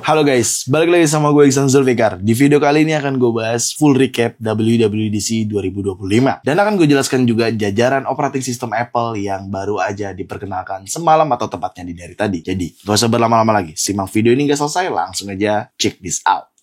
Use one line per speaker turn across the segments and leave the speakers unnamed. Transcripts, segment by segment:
Halo guys, balik lagi sama gue Iksan Zulfikar. Di video kali ini akan gue bahas full recap WWDC 2025. Dan akan gue jelaskan juga jajaran operating system Apple yang baru aja diperkenalkan semalam atau tepatnya di hari tadi. Jadi, gak usah berlama-lama lagi. Simak video ini gak selesai, langsung aja check this out.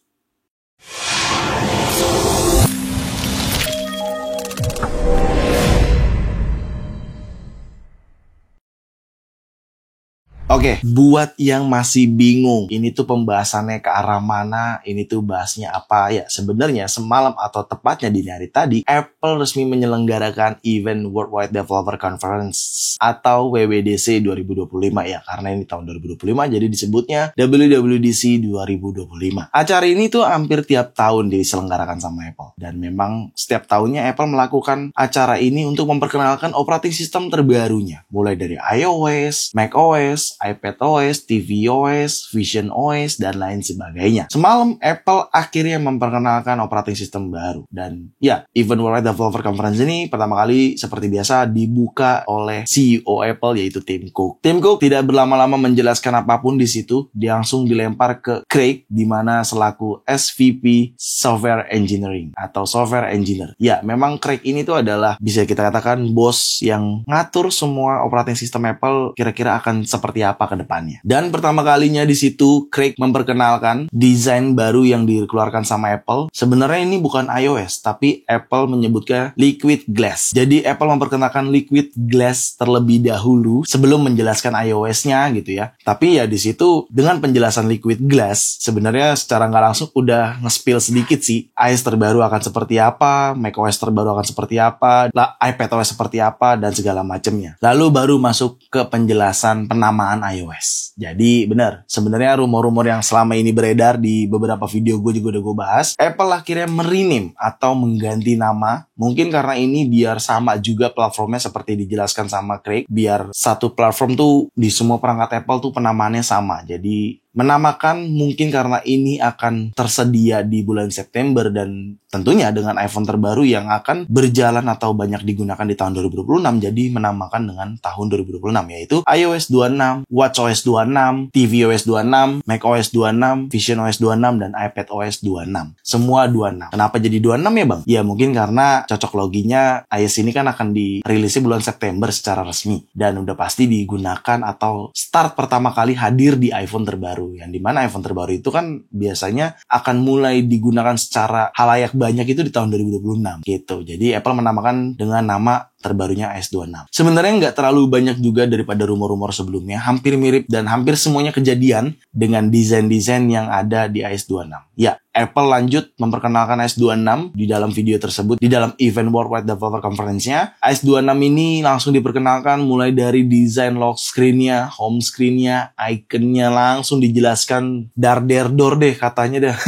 Oke, buat yang masih bingung, ini tuh pembahasannya ke arah mana, ini tuh bahasnya apa ya? Sebenarnya semalam atau tepatnya di hari tadi, Apple resmi menyelenggarakan event Worldwide Developer Conference atau WWDC 2025 ya, karena ini tahun 2025 jadi disebutnya WWDC 2025. Acara ini tuh hampir tiap tahun diselenggarakan sama Apple, dan memang setiap tahunnya Apple melakukan acara ini untuk memperkenalkan operating system terbarunya, mulai dari iOS, macOS, iPadOS, tvOS, visionOS, dan lain sebagainya. Semalam Apple akhirnya memperkenalkan operating system baru. Dan ya, event Worldwide Developer Conference ini pertama kali seperti biasa dibuka oleh CEO Apple, yaitu Tim Cook. Tim Cook tidak berlama-lama menjelaskan apapun di situ, dia langsung dilempar ke Craig, di mana selaku SVP Software Engineering atau Software Engineer. Ya, memang Craig ini tuh adalah bisa kita katakan bos yang ngatur semua operating system Apple kira-kira akan seperti apa ke depannya. Dan pertama kalinya di situ Craig memperkenalkan desain baru yang dikeluarkan sama Apple. Sebenarnya ini bukan iOS, tapi Apple menyebutnya Liquid Glass. Jadi Apple memperkenalkan Liquid Glass terlebih dahulu sebelum menjelaskan iOS-nya gitu ya. Tapi ya di situ dengan penjelasan Liquid Glass sebenarnya secara nggak langsung udah nge-spill sedikit sih. iOS terbaru akan seperti apa, macOS terbaru akan seperti apa, iPadOS seperti apa, dan segala macamnya. Lalu baru masuk ke penjelasan penamaan iOS. Jadi benar, sebenarnya rumor-rumor yang selama ini beredar di beberapa video gue juga udah gue bahas, Apple akhirnya merename atau mengganti nama, mungkin karena ini biar sama juga platformnya seperti dijelaskan sama Craig, biar satu platform tuh di semua perangkat Apple tuh penamaannya sama. Jadi menamakan mungkin karena ini akan tersedia di bulan September dan tentunya dengan iPhone terbaru yang akan berjalan atau banyak digunakan di tahun 2026, jadi menamakan dengan tahun 2026, yaitu iOS 26, watchOS 26, tvOS 26, macOS 26, visionOS 26, dan iPadOS 26. Semua 26. Kenapa jadi 26 ya bang? Ya mungkin karena cocok loginya iOS ini kan akan dirilisnya bulan September secara resmi dan udah pasti digunakan atau start pertama kali hadir di iPhone terbaru. Yang dimana iPhone terbaru itu kan biasanya akan mulai digunakan secara halayak banyak itu di tahun 2026 gitu. Jadi Apple menamakan dengan nama terbarunya iOS 26. Sebenarnya nggak terlalu banyak juga daripada rumor-rumor sebelumnya. Hampir mirip dan hampir semuanya kejadian dengan desain-desain yang ada di iOS 26. Ya, Apple lanjut memperkenalkan iOS 26 di dalam video tersebut, di dalam event Worldwide Developer Conference-nya. iOS 26 ini langsung diperkenalkan mulai dari desain lock screen-nya, home screen-nya, icon-nya langsung dijelaskan dar-der-dor deh katanya dah.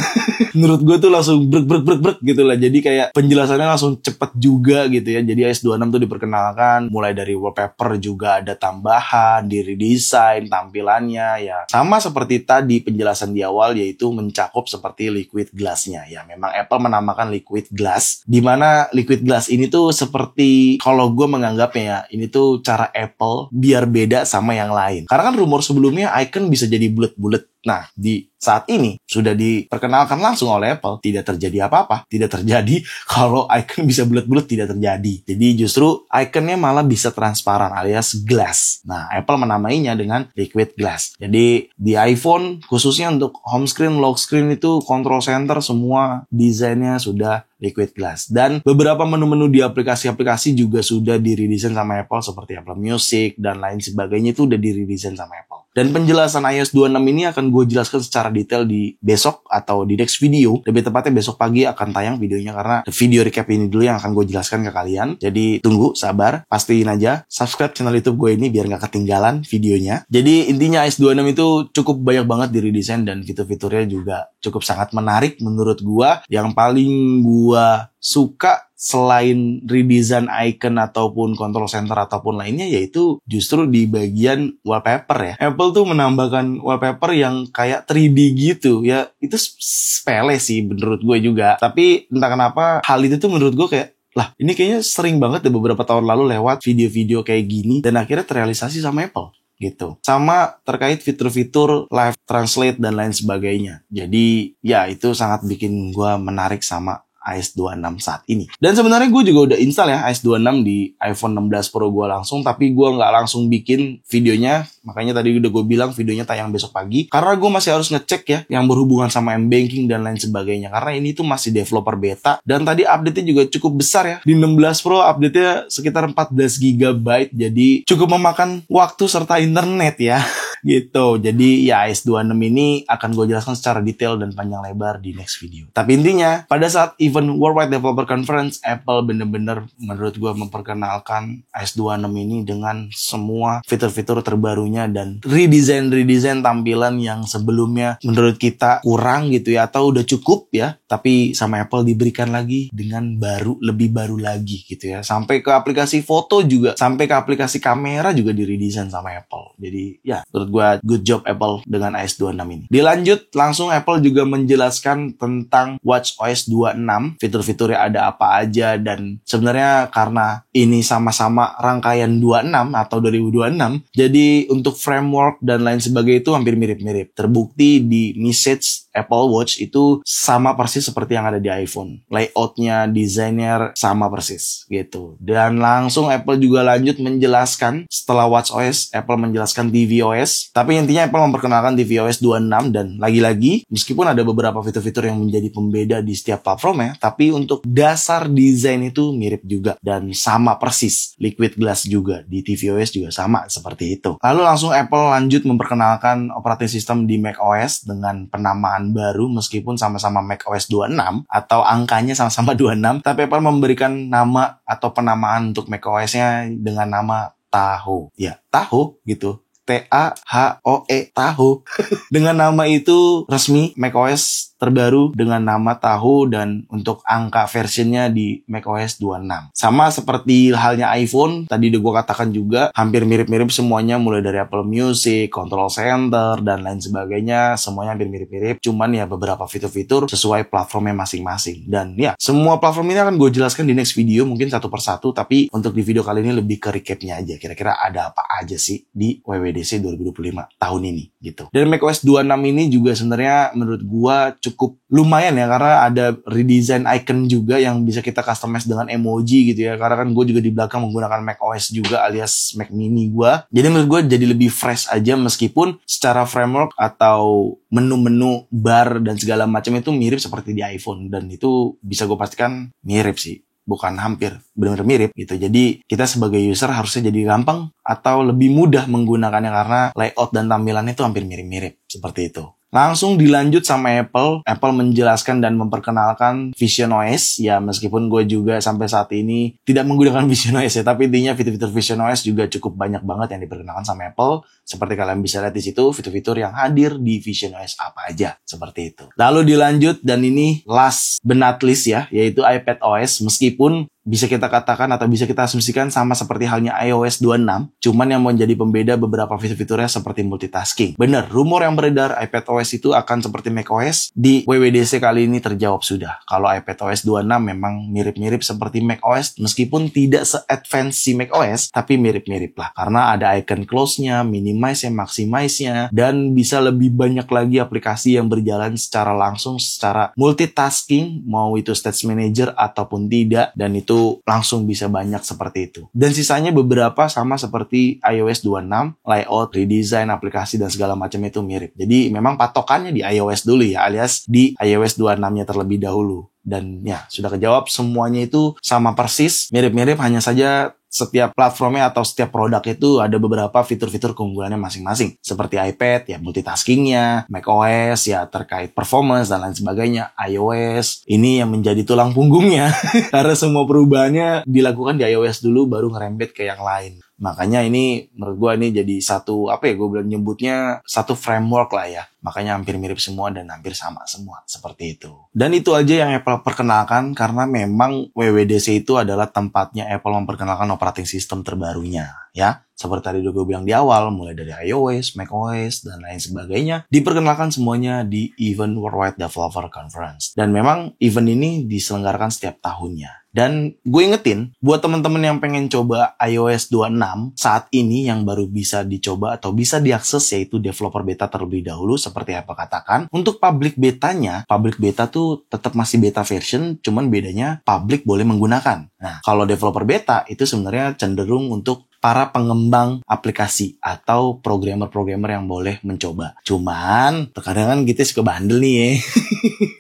Menurut gue tuh langsung brek gitu lah. Jadi kayak penjelasannya langsung cepet juga gitu ya. Jadi iOS 26 tuh diperkenalkan mulai dari wallpaper juga ada tambahan, di redesign tampilannya ya. Sama seperti tadi penjelasan di awal, yaitu mencakup seperti Liquid Glass-nya. Ya memang Apple menamakan Liquid Glass, dimana Liquid Glass ini tuh seperti, kalau gue menganggapnya ya, ini tuh cara Apple biar beda sama yang lain. Karena kan rumor sebelumnya icon bisa jadi bulet-bulet. Nah, di saat ini sudah diperkenalkan langsung oleh Apple, tidak terjadi apa-apa. Tidak terjadi kalau icon bisa bulat-bulat, tidak terjadi. Jadi justru iconnya malah bisa transparan alias glass. Nah, Apple menamainya dengan Liquid Glass. Jadi di iPhone khususnya untuk home screen, lock screen itu control center semua desainnya sudah Liquid Glass. Dan beberapa menu-menu di aplikasi-aplikasi juga sudah diredesign sama Apple seperti Apple Music dan lain sebagainya itu udah diredesign sama Apple. Dan penjelasan iOS 26 ini akan gue jelaskan secara detail di besok atau di next video. Lebih tepatnya besok pagi akan tayang videonya karena video recap ini dulu yang akan gue jelaskan ke kalian. Jadi tunggu, sabar, pastiin aja subscribe channel YouTube gue ini biar gak ketinggalan videonya. Jadi intinya iOS 26 itu cukup banyak banget di redesign dan fitur-fiturnya juga cukup sangat menarik menurut gue. Yang paling gue suka selain redesign icon ataupun control center ataupun lainnya, yaitu justru di bagian wallpaper ya. Apple tuh menambahkan wallpaper yang kayak 3D gitu ya. Itu sepele sih menurut gue juga. Tapi entah kenapa hal itu tuh menurut gue kayak, lah ini kayaknya sering banget deh beberapa tahun lalu lewat video-video kayak gini dan akhirnya terrealisasi sama Apple. gitu. Sama terkait fitur-fitur live translate dan lain sebagainya. Jadi ya itu sangat bikin gue menarik sama iOS 26 saat ini. Dan sebenarnya gue juga udah install ya iOS 26 di iPhone 16 Pro gue langsung, tapi gue nggak langsung bikin videonya. Makanya tadi udah gue bilang videonya tayang besok pagi. Karena gue masih harus ngecek ya yang berhubungan sama M-Banking dan lain sebagainya. Karena ini tuh masih developer beta. Dan tadi update-nya juga cukup besar ya. Di 16 Pro update-nya sekitar 14 GB. Jadi cukup memakan waktu serta internet ya. Gitu. Jadi ya iOS 26 ini akan gue jelaskan secara detail dan panjang lebar di next video. Tapi intinya pada saat event Worldwide Developer Conference, Apple bener-bener menurut gue memperkenalkan iOS 26 ini dengan semua fitur-fitur terbarunya dan redesign tampilan yang sebelumnya menurut kita kurang gitu ya, atau udah cukup ya, tapi sama Apple diberikan lagi dengan lebih baru lagi gitu ya. Sampai ke aplikasi foto juga, sampai ke aplikasi kamera juga diredesign sama Apple. Jadi ya menurut gue good job Apple dengan iOS 26 ini. Dilanjut langsung Apple juga menjelaskan tentang watchOS 26, fitur-fiturnya ada apa aja, dan sebenarnya karena ini sama-sama rangkaian 26 atau 2026, jadi untuk framework dan lain sebagainya itu hampir mirip-mirip. Terbukti di message Apple Watch itu sama persis seperti yang ada di iPhone. Layoutnya, desainnya sama persis gitu. Dan langsung Apple juga lanjut menjelaskan setelah watchOS, Apple menjelaskan tvOS. Tapi intinya Apple memperkenalkan tvOS 26 dan lagi-lagi meskipun ada beberapa fitur-fitur yang menjadi pembeda di setiap platformnya, tapi untuk dasar desain itu mirip juga dan sama persis. Liquid Glass juga di tvOS juga sama seperti itu. Lalu langsung Apple lanjut memperkenalkan operating system di macOS dengan penamaan baru meskipun sama-sama macOS 26 atau angkanya sama-sama 26, tapi Apple memberikan nama atau penamaan untuk macOS-nya dengan nama Tahoe. Ya, Tahoe gitu. Tahoe, Tahoe. Dengan nama itu resmi macOS terbaru dengan nama Tahoe, dan untuk angka versionnya di macOS 26. Sama seperti halnya iPhone, tadi udah gue katakan juga, hampir mirip-mirip semuanya, mulai dari Apple Music, Control Center, dan lain sebagainya, semuanya hampir mirip-mirip, cuman ya beberapa fitur-fitur sesuai platformnya masing-masing. Dan ya, semua platform ini akan gue jelaskan di next video, mungkin satu persatu, tapi untuk di video kali ini lebih ke recapnya aja, kira-kira ada apa aja sih di WWDC 2025 tahun ini gitu. Dan macOS 26 ini juga sebenarnya menurut gua cukup lumayan ya, karena ada redesign icon juga yang bisa kita customize dengan emoji gitu ya. Karena kan gue juga di belakang menggunakan macOS juga alias Mac Mini gua. Jadi menurut gua jadi lebih fresh aja, meskipun secara framework atau menu-menu bar dan segala macam itu mirip seperti di iPhone, dan itu bisa gue pastikan mirip sih. Bukan hampir, benar-benar mirip gitu. Jadi kita sebagai user harusnya jadi gampang atau lebih mudah menggunakannya karena layout dan tampilannya itu hampir mirip-mirip seperti itu. Langsung dilanjut sama Apple. Apple menjelaskan dan memperkenalkan visionOS. Ya meskipun gue juga sampai saat ini tidak menggunakan visionOS ya, tapi intinya fitur-fitur visionOS juga cukup banyak banget yang diperkenalkan sama Apple. Seperti kalian bisa lihat di situ, fitur-fitur yang hadir di visionOS apa aja, seperti itu. Lalu dilanjut, dan ini last but not least ya, yaitu iPadOS. Meskipun bisa kita katakan atau bisa kita asumsikan sama seperti halnya iOS 26, cuman yang menjadi pembeda beberapa fitur-fiturnya seperti multitasking. Bener, rumor yang beredar iPadOS itu akan seperti macOS di WWDC kali ini terjawab sudah. Kalau iPadOS 26 memang mirip-mirip seperti macOS, meskipun tidak se-advance si macOS, tapi mirip-mirip lah. Karena ada icon close-nya, minimize-nya, maximize-nya, dan bisa lebih banyak lagi aplikasi yang berjalan secara langsung, secara multitasking, mau itu Stage Manager ataupun tidak, dan itu langsung bisa banyak seperti itu. Dan sisanya beberapa sama seperti iOS 26, layout, redesign, aplikasi, dan segala macam itu mirip. Jadi memang patokannya di iOS dulu ya, alias di iOS 26-nya terlebih dahulu. Dan ya, sudah kejawab, semuanya itu sama persis, mirip-mirip, hanya saja setiap platformnya atau setiap produk itu ada beberapa fitur-fitur keunggulannya masing-masing. Seperti iPad, ya multitaskingnya, macOS, ya terkait performance dan lain sebagainya. iOS, ini yang menjadi tulang punggungnya. Karena semua perubahannya dilakukan di iOS dulu, baru ngerembet ke yang lain. Makanya ini menurut gue ini jadi satu, gue bilang nyebutnya satu framework lah ya. Makanya hampir mirip semua dan hampir sama semua, seperti itu. Dan itu aja yang Apple perkenalkan, karena memang WWDC itu adalah tempatnya Apple memperkenalkan operating system terbarunya. ya. Seperti tadi udah gue bilang di awal, mulai dari iOS, macOS, dan lain sebagainya, diperkenalkan semuanya di event Worldwide Developer Conference. Dan memang event ini diselenggarakan setiap tahunnya. Dan gue ingetin, buat teman-teman yang pengen coba iOS 26 saat ini yang baru bisa dicoba atau bisa diakses yaitu developer beta terlebih dahulu seperti apa katakan. Untuk public betanya, public beta tuh tetap masih beta version, cuman bedanya public boleh menggunakan. Nah, kalau developer beta itu sebenarnya cenderung untuk para pengembang aplikasi atau programmer-programmer yang boleh mencoba. Cuman, terkadang kan kita suka bandel nih ya.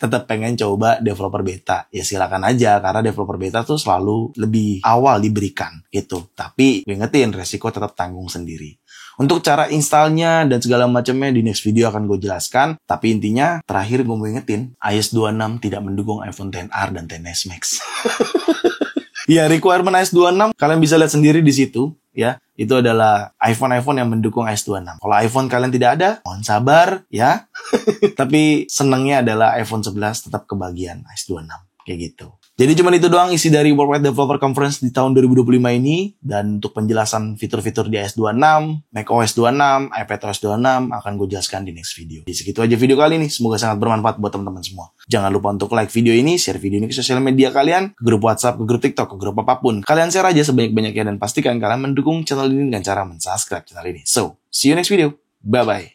Tetap pengen coba developer beta. Ya silakan aja, karena developer beta tuh selalu lebih awal diberikan gitu. Tapi, gue ingetin, resiko tetap tanggung sendiri. Untuk cara installnya dan segala macamnya di next video akan gue jelaskan. Tapi intinya, terakhir gue mau ingetin, iOS 26 tidak mendukung iPhone XR dan XS Max. Ya, requirement iOS 26 kalian bisa lihat sendiri di situ, ya. Itu adalah iPhone yang mendukung iOS 26. Kalau iPhone kalian tidak ada, mohon sabar, ya. Tapi senangnya adalah iPhone 11 tetap kebagian iOS 26, kayak gitu. Jadi cuma itu doang isi dari Worldwide Developer Conference di tahun 2025 ini. Dan untuk penjelasan fitur-fitur di iOS 26, macOS 26, iPadOS 26 akan gue jelaskan di next video. Jadi segitu aja video kali ini. Semoga sangat bermanfaat buat teman-teman semua. Jangan lupa untuk like video ini, share video ini ke sosial media kalian, ke grup WhatsApp, ke grup TikTok, ke grup apapun. Kalian share aja sebanyak-banyaknya dan pastikan kalian mendukung channel ini dengan cara mensubscribe channel ini. So, see you next video. Bye-bye.